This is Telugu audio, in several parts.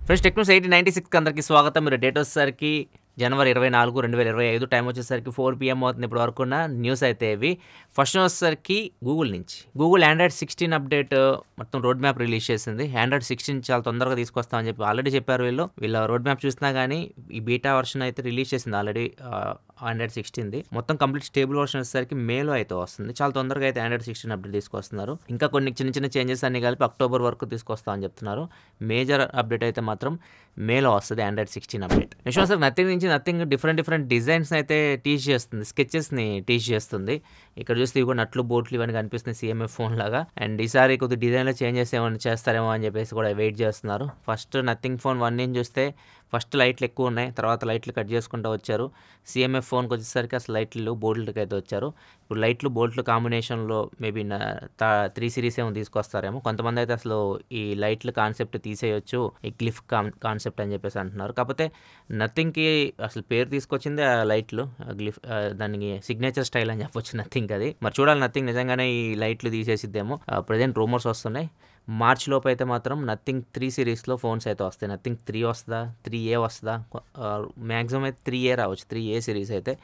ఫ్రెండ్స్ టెక్నోస్ 8096కి అందరికీ స్వాగతం. మీరు డేట్ వచ్చేసరికి జనవరి 24, 2025 టైం వచ్చేసరికి 4 PM అవుతుంది. ఇప్పటి వరకు ఉన్న న్యూస్ అయితే ఇవి. ఫస్ట్ వచ్చేసరికి గూగుల్ నుంచి గూగుల్ ఆండ్రాయిడ్ 16 అప్డేట్ మొత్తం రోడ్ మ్యాప్ రిలీజ్ చేసింది. ఆండ్రాయిడ్ 16 చాలా తొందరగా తీసుకొస్తామని చెప్పి ఆల్రెడీ చెప్పారు వీళ్ళ రోడ్ మ్యాప్ చూసినా కానీ ఈ బీటా వర్షన్ అయితే రిలీజ్ చేసింది ఆల్రెడీ. ఆండ్రాయిడ్ 16ది మొత్తం కంప్లీట్ స్టేబుల్ వర్షన్ వచ్చేసరికి మేలో అయితే వస్తుంది. చాలా తొందరగా అయితే ఆండ్రాయిడ్ 16 అప్డేట్ తీసుకొస్తున్నారు. ఇంకా కొన్ని చిన్న చిన్న చేంజెస్ అన్ని కలిపి అక్టోబర్ వరకు తీసుకొస్తామని చెప్తున్నారు. మేజర్ అప్డేట్ అయితే మాత్రం మేలో వస్తుంది Android 16 update. Next sir nothing different designs అయితే టీచ్ చేస్తుంది, స్కెచెస్ని టీచ్ చేస్తుంది. ఇక్కడ చూస్తే ఇవి కూడా నట్లు బోట్లు ఇవన్నీ కనిపిస్తున్నాయి CMF ఫోన్ లాగా. అండ్ ఈసారి కొద్దిగా డిజైన్లో చేంజెస్ ఏమైనా చేస్తారేమో అని చెప్పేసి కూడా వెయిట్ చేస్తున్నారు. ఫస్ట్ నథింగ్ ఫోన్ 1 నుంచి చూస్తే ఫస్ట్ లైట్లు ఎక్కువ ఉన్నాయి, తర్వాత లైట్లు కట్ చేసుకుంటూ వచ్చారు. CMF ఫోన్కి వచ్చేసరికి అసలు లైట్లు బోల్ట్లకి అయితే వచ్చారు. ఇప్పుడు లైట్లు బోల్ట్లు కాంబినేషన్లో మేబీ 3 సిరీస్ ఏమో తీసుకొస్తారేమో. కొంతమంది అయితే అసలు ఈ లైట్లు కాన్సెప్ట్ తీసేయొచ్చు, ఈ గ్లిఫ్ కాన్సెప్ట్ అని చెప్పేసి అంటున్నారు. కాకపోతే నథింగ్కి అసలు పేరు తీసుకొచ్చింది ఆ లైట్లు గ్లిఫ్, దానికి సిగ్నేచర్ స్టైల్ అని చెప్పొచ్చు నథింగ్ అది. మరి చూడాలి నథింగ్ నిజంగానే ఈ లైట్లు తీసేసిద్దేమో. ప్రజెంట్ రూమర్స్ వస్తున్నాయి. మార్చ్ లోపు అయితే మాత్రం నథింగ్ 3 సిరీస్లో ఫోన్స్ అయితే వస్తాయి. నథింగ్ 3 వస్తుందా, 3A వస్తుందా, మ్యాక్సిమం అయితే 3A రావచ్చు. 3A సిరీస్ అయితే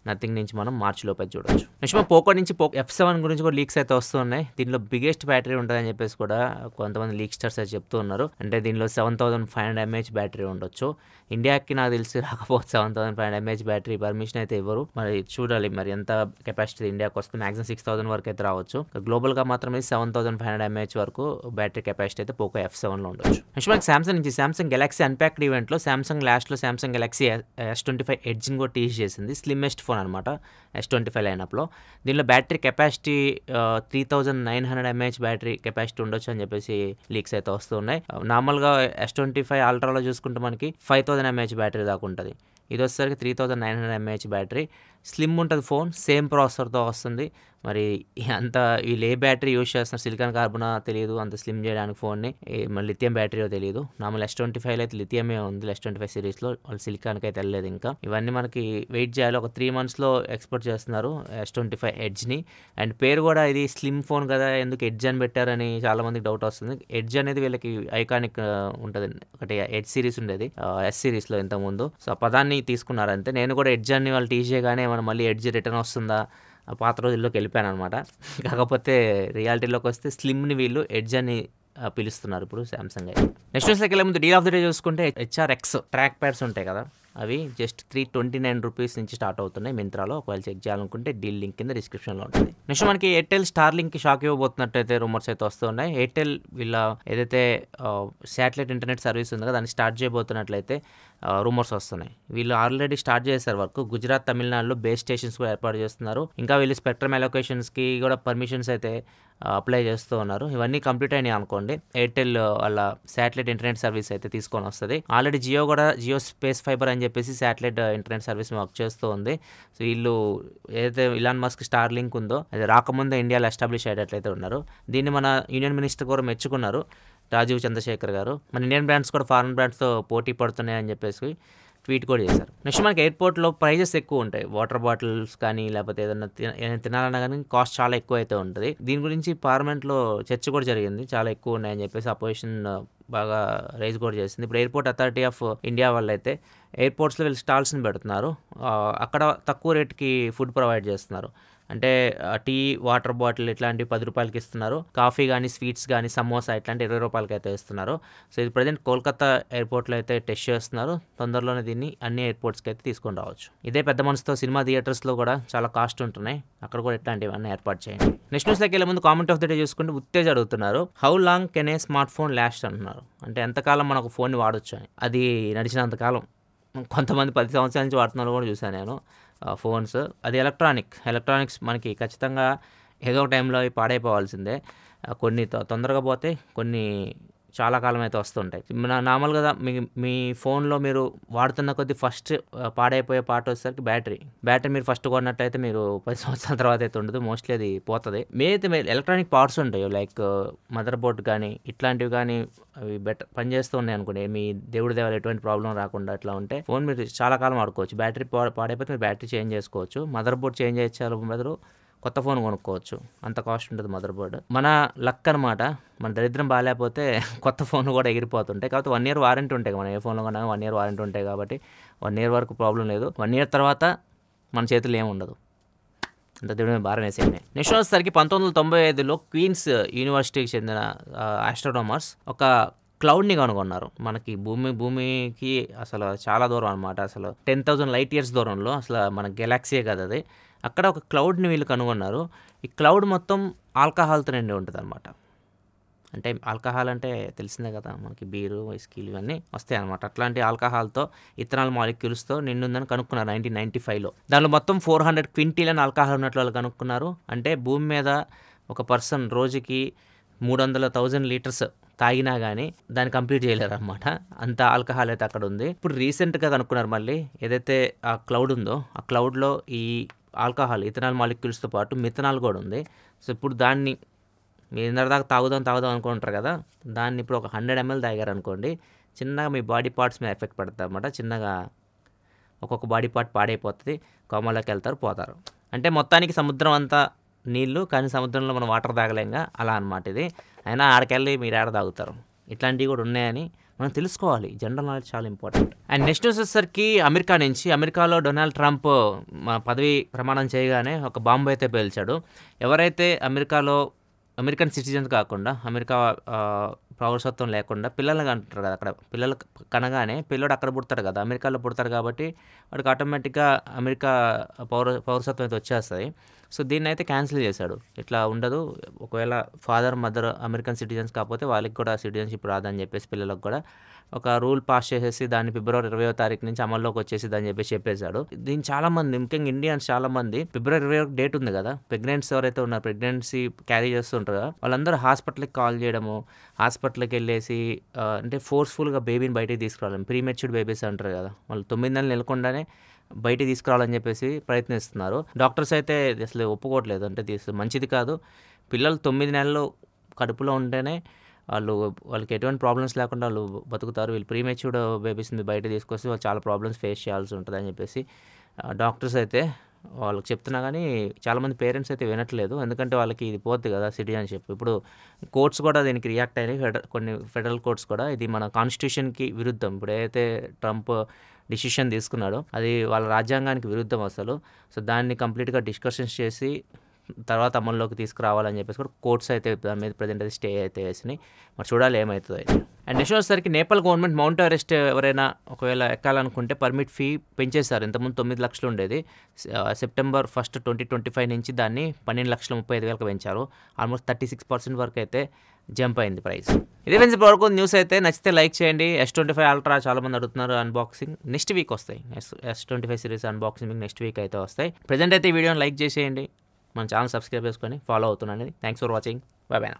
నథింగ్ నుంచి మనం మార్చ్ లోపు అయితే చూడవచ్చు. నెక్స్ట్ మన పోకో నుంచి F7 గురించి కూడా లీక్స్ అయితే వస్తున్నాయి. దీనిలో బిగ్గెస్ట్ బ్యాటరీ ఉంటుందని చెప్పేసి కూడా కొంతమంది లీక్ స్టార్స్ అయితే చెప్తూ ఉన్నారు. అంటే దీనిలో 7500 mAh బ్యాటరీ ఉండొచ్చు. ఇండియాకి నాకు తెలిసి రాకపోతే 7500 mAh బ్యాటరీ పర్మిషన్ అయితే ఇవ్వరు. మరి చూడాలి మరి ఎంత కెపాసిటీ ఇండియాకి వస్తుంది. మాక్సిమం 6000 వరకు అయితే రావచ్చు. గ్లోబల్గా మాత్రం 7500 mAh వరకు బ్యాటరీ కెపాసిటీ అయితే పోకో F7లో ఉండొచ్చు. నెక్స్ట్ మనకి సామ్సంగ్ నుంచి సామ్సంగ్ గెలాక్సీ అన్ప్యాక్డ్ ఈవెంట్లో సామ్సంగ్ లాస్ట్లో సామ్సంగ్ గెలాక్సీ S25 ఎడ్జ్ని కూడా టీచ్ చేసింది. స్లిమ్మెస్ట్ ఫోన్ అనమాట S25 లైనప్లో. దీనిలో battery capacity 3900 mAh battery capacity ఉండొచ్చు అని చెప్పేసి లీక్స్ అయితే వస్తున్నాయి. నార్మల్గా S25 అల్ట్రాలో చూసుకుంటే మనకి 5000 mAh బ్యాటరీ దాకా ఉంటుంది. ఇది వచ్చేసరికి 3900 mAh బ్యాటరీ. స్లిమ్ ఉంటుంది ఫోన్, సేమ్ ప్రాసెసర్తో వస్తుంది. మరి అంత వీళ్ళు ఏ బ్యాటరీ యూజ్ చేస్తున్నారు, సిలికాన్ కార్బనా తెలియదు అంత స్లిమ్ చేయడానికి ఫోన్ని, మళ్ళీ లిథియం బ్యాటరీయో తెలియదు. నార్మల్ S25 అయితే లిథియమే ఉంది. S25 సిరీస్లో వాళ్ళు సిలికాన్కి అయితే వెళ్ళలేదు. ఇంకా ఇవన్నీ మనకి వెయిట్ చేయాలి. ఒక 3 monthsలో ఎక్స్పోర్ట్ చేస్తున్నారు S25 ఎడ్జ్ని. అండ్ పేరు కూడా ఇది స్లిమ్ ఫోన్ కదా, ఎందుకు ఎడ్జ్ అని పెట్టారని చాలా మందికి డౌట్ వస్తుంది. ఎడ్జ్ అనేది వీళ్ళకి ఐకానిక్ ఉంటుంది. ఒకటి ఎడ్జ్ సిరీస్ ఉండేది S సిరీస్లో ఇంతకుముందు. సో ఆ పదాన్ని తీసుకున్నారు అంతే. నేను కూడా ఎడ్జ్ అని వాళ్ళు టీచ్ చేయగానే మనం మళ్ళీ ఎడ్జ్ రిటర్న్ వస్తుందా ఆ పాత రోజుల్లోకి వెళ్ళిపోయాను అనమాట. కాకపోతే రియాలిటీలోకి వస్తే స్లిమ్ని వీళ్ళు ఎడ్జ్ అని పిలుస్తున్నారు ఇప్పుడు సామ్సంగ్ అయితే. నెక్స్ట్ వచ్చేసరికి ముందు డీల్ ఆఫ్ ది డే చూసుకుంటే HRX ట్రాక్ ప్యాడ్స్ ఉంటాయి కదా, అవి జస్ట్ 329 రూపీస్ నుంచి స్టార్ట్ అవుతున్నాయి మింత్రాలో. ఒకవేళ చెక్ చేయాలనుకుంటే డీల్ లింక్ కింద డిస్క్రిప్షన్లో ఉంటుంది. నెక్స్ట్ మనకి ఎయిర్టెల్ స్టార్లింక్కి షాక్ ఇవ్వబోతున్నట్టయితే రూమర్స్ అయితే వస్తున్నాయి. ఎయిర్టెల్ వీళ్ళ ఏదైతే శాటిలైట్ ఇంటర్నెట్ సర్వీస్ ఉందో దాన్ని స్టార్ట్ చేయబోతున్నట్లయితే రూమర్స్ వస్తున్నాయి. వీళ్ళు ఆల్రెడీ స్టార్ట్ చేశారు వర్క్. గుజరాత్, తమిళనాడులో బేస్ స్టేషన్స్ కూడా ఏర్పాటు చేస్తున్నారు. ఇంకా వీళ్ళు స్పెక్ట్రమ్ అలొకేషన్స్కి కూడా పర్మిషన్స్ అయితే అప్లై చేస్తూ ఉన్నారు. ఇవన్నీ కంప్లీట్ అయినాయి అనుకోండి, ఎయిర్టెల్ వాళ్ళ శాటిలైట్ ఇంటర్నెట్ సర్వీస్ అయితే తీసుకొని వస్తుంది. ఆల్రెడీ జియో కూడా జియో స్పేస్ ఫైబర్ అని చెప్పేసి శాటిలైట్ ఇంటర్నెట్ సర్వీస్ వర్క్ చేస్తూ ఉంది. సో వీళ్ళు ఏదైతే ఇలాన్ మస్క్ స్టార్ లింక్ ఉందో అది రాకముందే ఇండియాలో ఎస్టాబ్లిష్ అయ్యేటట్లయితే ఉన్నారు. దీన్ని మన యూనియన్ మినిస్టర్ కూడా మెచ్చుకున్నారు, రాజీవ్ చంద్రశేఖర్ గారు. మన ఇండియన్ బ్రాండ్స్ కూడా ఫారెన్ బ్రాండ్స్తో పోటీ పడుతున్నాయని చెప్పేసి ట్వీట్ కూడా చేశారు. నెక్స్ట్ మనకి ఎయిర్పోర్ట్లో ప్రైజెస్ ఎక్కువ ఉంటాయి. వాటర్ బాటిల్స్ కానీ లేకపోతే ఏదైనా తినాలన్నా కానీ కాస్ట్ చాలా ఎక్కువ అయితే ఉంటుంది. దీని గురించి పార్లమెంట్లో చర్చ కూడా జరిగింది. చాలా ఎక్కువ ఉన్నాయని చెప్పేసి అపోజిషన్ బాగా రైజ్ కూడా చేసింది. ఇప్పుడు ఎయిర్పోర్ట్ అథారిటీ ఆఫ్ ఇండియా వాళ్ళు అయితే ఎయిర్పోర్ట్స్లో వీళ్ళు స్టాల్స్ని పెడుతున్నారు. అక్కడ తక్కువ రేట్కి ఫుడ్ ప్రొవైడ్ చేస్తున్నారు. అంటే టీ, వాటర్ బాటిల్ ఇట్లాంటివి 10 రూపాయలకి ఇస్తున్నారు. కాఫీ కానీ స్వీట్స్ కానీ సమోసా ఇట్లాంటి 20 రూపాయలకి అయితే ఇస్తున్నారు. సో ఇది ప్రజెంట్ కోల్కతా ఎయిర్పోర్ట్లో అయితే టెస్ట్ చేస్తున్నారు. తొందరలోనే దీన్ని అన్ని ఎయిర్పోర్ట్స్కి అయితే తీసుకొని రావచ్చు. ఇదే పెద్ద మనసుతో సినిమా థియేటర్స్లో కూడా చాలా కాస్ట్ ఉంటున్నాయి, అక్కడ కూడా ఇట్లాంటివన్నీ ఏర్పాటు చేయండి. నెక్స్ట్ న్యూస్లోకి వెళ్ళే ముందు కామెంట్ ఆఫ్ ద డే చూసుకుంటే ఉత్తేజ్ అడుగుతున్నారు, how long can A smart phone last అంటున్నారు. అంటే ఎంతకాలం మనకు ఫోన్ని వాడొచ్చు అని. అది నడిచినంతకాలం. కొంతమంది 10 సంవత్సరాల నుంచి వాడుతున్నారు కూడా చూసాను నేను ఫోన్స్. అది ఎలక్ట్రానిక్స్ మనకి ఖచ్చితంగా ఏదో ఒక టైంలో అవి పాడైపోవాల్సిందే. కొన్ని తొందరగా పోతే, కొన్ని చాలా కాలం అయితే వస్తుంటాయి. నార్మల్గా మీ ఫోన్లో మీరు వాడుతున్న కొద్దీ ఫస్ట్ పాడైపోయే పార్ట్ వచ్చేసరికి బ్యాటరీ మీరు ఫస్ట్ కొన్నట్టయితే మీరు 10 సంవత్సరాల తర్వాత అయితే ఉండదు, మోస్ట్లీ అది పోతుంది. అయితే ఎలక్ట్రానిక్ పార్ట్స్ ఉంటాయి లైక్ మదర్ బోర్డ్ కానీ ఇట్లాంటివి కానీ అవి బెటర్ పనిచేస్తూ ఉన్నాయి అనుకోండి, మీ దేవుడి దేవాలి ఎటువంటి ప్రాబ్లం రాకుండా అట్లా ఉంటే ఫోన్ మీరు చాలా కాలం వాడుకోవచ్చు. బ్యాటరీ పాడైపోతే మీరు బ్యాటరీ చేంజ్ చేసుకోవచ్చు. మదర్ బోర్డ్ చేంజ్ చేయించాలి బదులు కొత్త ఫోన్ కొనుక్కోవచ్చు. అంత కాస్ట్ ఉంటుంది మదర్ బోర్డ్. మన లక్ అనమాట. మన దరిద్రం బాగాలేకపోతే కొత్త ఫోన్ కూడా ఎగిరిపోతుంటాయి. కాకపోతే 1 ఇయర్ వారంటీ ఉంటాయి. మనం ఏ ఫోన్లో కొన్నా 1 ఇయర్ వారంటీ ఉంటాయి కాబట్టి 1 ఇయర్ వరకు ప్రాబ్లం లేదు. 1 ఇయర్ తర్వాత మన చేతుల్లో ఏముండదు. అంత దేవుడి మీద భారం వేసేయండి. నెక్స్ట్ వచ్చేసరికి 1995లో క్వీన్స్ యూనివర్సిటీకి చెందిన ఆస్ట్రోనామర్స్ ఒక క్లౌడ్ని కనుగొన్నారు. మనకి భూమికి అసలు చాలా దూరం అనమాట. అసలు 10,000 లైట్ ఇయర్స్ దూరంలో, అసలు మన గెలాక్సీయే కదా అది. అక్కడ ఒక క్లౌడ్ని వీళ్ళు కనుగొన్నారు. ఈ క్లౌడ్ మొత్తం ఆల్కహాల్తో నిండి ఉంటుంది అనమాట. అంటే ఆల్కహాల్ అంటే తెలిసిందే కదా మనకి, బీరు, వైస్కీలు ఇవన్నీ వస్తాయి అనమాట. అట్లాంటి ఆల్కహాల్తో, ఇథనాల్ మాలిక్యూల్స్తో నిండుందని కనుక్కున్నారు 1995లో. దానిలో మొత్తం 400 క్వింటీలను ఆల్కహాల్ ఉన్నట్లు వాళ్ళు కనుక్కున్నారు. అంటే భూమి మీద ఒక పర్సన్ రోజుకి 300,000 లీటర్స్ తాగినా కానీ దాన్ని కంప్లీట్ చేయలేరు అనమాట. అంత ఆల్కహాల్ అయితే అక్కడ ఉంది. ఇప్పుడు రీసెంట్గా కనుక్కున్నారు మళ్ళీ, ఏదైతే ఆ క్లౌడ్ ఉందో ఆ క్లౌడ్లో ఈ ఆల్కహాల్, ఇథనాల్ మాలిక్యూల్స్తో పాటు మిథనాల్ కూడా ఉంది. సో ఇప్పుడు దాన్ని మీరు ఇందరిదాకా తాగుదాం అనుకుంటారు కదా, దాన్ని ఇప్పుడు ఒక 100 ml తాగారు అనుకోండి, చిన్నగా మీ బాడీ పార్ట్స్ మీద ఎఫెక్ట్ పడుతుంది అనమాట. చిన్నగా ఒక్కొక్క బాడీ పార్ట్ పాడైపోతుంది, కోమాలోకి వెళ్తారు, పోతారు. అంటే మొత్తానికి సముద్రం అంతా నీళ్ళు, కానీ సముద్రంలో మనం వాటర్ తాగలేంగా, అలా అనమాట ఇది. అయినా ఆడకెళ్ళి మీరు ఆడ తాగుతారు. ఇట్లాంటివి కూడా ఉన్నాయని మనం తెలుసుకోవాలి. జనరల్ నాలెడ్జ్ చాలా ఇంపార్టెంట్. అండ్ నెక్స్ట్ వచ్చేసరికి అమెరికాలో డొనాల్డ్ ట్రంప్ పదవి ప్రమాణం చేయగానే ఒక బాంబు అయితే పేల్చాడు. ఎవరైతే అమెరికన్ సిటిజన్స్ కాకుండా, అమెరికా పౌరసత్వం లేకుండా పిల్లల్ని కంటారు కదా, అక్కడ పిల్లలు కనగానే పిల్లడు అక్కడ పుడతాడు కదా, అమెరికాలో పుడతాడు కాబట్టి వాడికి ఆటోమేటిక్గా అమెరికా పౌరసత్వం అయితే వచ్చేస్తుంది. సో దీన్ని అయితే క్యాన్సిల్ చేశాడు. ఇట్లా ఉండదు, ఒకవేళ ఫాదర్ మదర్ అమెరికన్ సిటిజన్స్ కాకపోతే వాళ్ళకి కూడా సిటిజన్షిప్ రాదని చెప్పేసి పిల్లలకు కూడా ఒక రూల్ పాస్ చేసేసి దాన్ని ఫిబ్రవరి 20వ తారీఖు నుంచి అమల్లోకి వచ్చేసి అని చెప్పేసాడు. దీన్ని చాలామంది, ముఖ్యంగా ఇండియన్స్ చాలామంది, ఫిబ్రవరి 21 డేట్ ఉంది కదా, ప్రెగ్నెన్సీ ఎవరైతే ఉన్నారో, ప్రెగ్నెన్సీ క్యారీ చేస్తుంటారు కదా, వాళ్ళందరూ హాస్పిటల్కి కాల్ చేయడము, హాస్పిటల్కి వెళ్ళేసి అంటే ఫోర్స్ఫుల్గా బేబీని బయటికి తీసుకురావాలి. ప్రీమెచ్యూర్డ్ బేబీస్ అంటారు కదా, వాళ్ళు 9 నెలలు నెలకొండానే బయటికి తీసుకురావాలని చెప్పేసి ప్రయత్నిస్తున్నారు. డాక్టర్స్ అయితే అసలు ఒప్పుకోవట్లేదు, అంటే మంచిది కాదు. పిల్లలు 9 నెలలు కడుపులో ఉంటేనే వాళ్ళకి ఎటువంటి ప్రాబ్లమ్స్ లేకుండా వాళ్ళు బతుకుతారు. వీళ్ళు ప్రీమెచ్యూర్డ్ బేబీస్ని బయట తీసుకొస్తే వాళ్ళు చాలా ప్రాబ్లమ్స్ ఫేస్ చేయాల్సి ఉంటుంది అని చెప్పేసి డాక్టర్స్ అయితే వాళ్ళకి చెప్తున్నా కానీ చాలామంది పేరెంట్స్ అయితే వినట్లేదు. ఎందుకంటే వాళ్ళకి ఇది పోద్ది కదా సిటిజన్షిప్. ఇప్పుడు కోర్ట్స్ కూడా దీనికి రియాక్ట్ అయినాయి, కొన్ని ఫెడరల్ కోర్ట్స్ కూడా. ఇది మన కాన్స్టిట్యూషన్కి విరుద్ధం. ఇప్పుడు ఏదైతే ట్రంప్ డిసిషన్ తీసుకున్నాడో అది వాళ్ళ రాజ్యాంగానికి విరుద్ధం అసలు. సో దాన్ని కంప్లీట్గా డిస్కషన్స్ చేసి తర్వాత అమల్లోకి తీసుకురావాలని చెప్పేసి కూడా కోర్ట్స్ అయితే దాని మీద ప్రజెంట్ అయితే స్టే అయితే వేసినాయి. మరి చూడాలి ఏమవుతుందో అయితే. అండ్ నెక్స్ట్ వచ్చేసరికి నేపాల్ గవర్నమెంట్ మౌంట్ ఎవరెస్ట్ ఎవరైనా ఒకవేళ ఎక్కాలనుకుంటే పర్మిట్ ఫీ పెంచేశారు. ఇంతకుముందు 9 లక్షలు ఉండేది, సెప్టెంబర్ 1, 2025 నుంచి దాన్ని 12,35,000 పెంచారు. ఆల్మోస్ట్ 36% వరకు అయితే జంప్ అయింది ప్రైస్. ఇదే ఫ్రెండ్స్ ఇప్పటివరకు న్యూస్ అయితే. నచ్చితే లైక్ చేయండి. S25 అల్ట్రా చాలామంది అడుగుతున్నారు, అన్బాక్సింగ్ నెక్స్ట్ వీక్ వస్తాయి. S25 series unboxing next week అయితే వస్తాయి. ప్రజెంట్ అయితే ఈ వీడియోని లైక్ చేసేయండి, మన ఛానల్ సబ్స్క్రైబ్ చేసుకొని ఫాలో అవుతున్నాను. Thanks for watching. By by.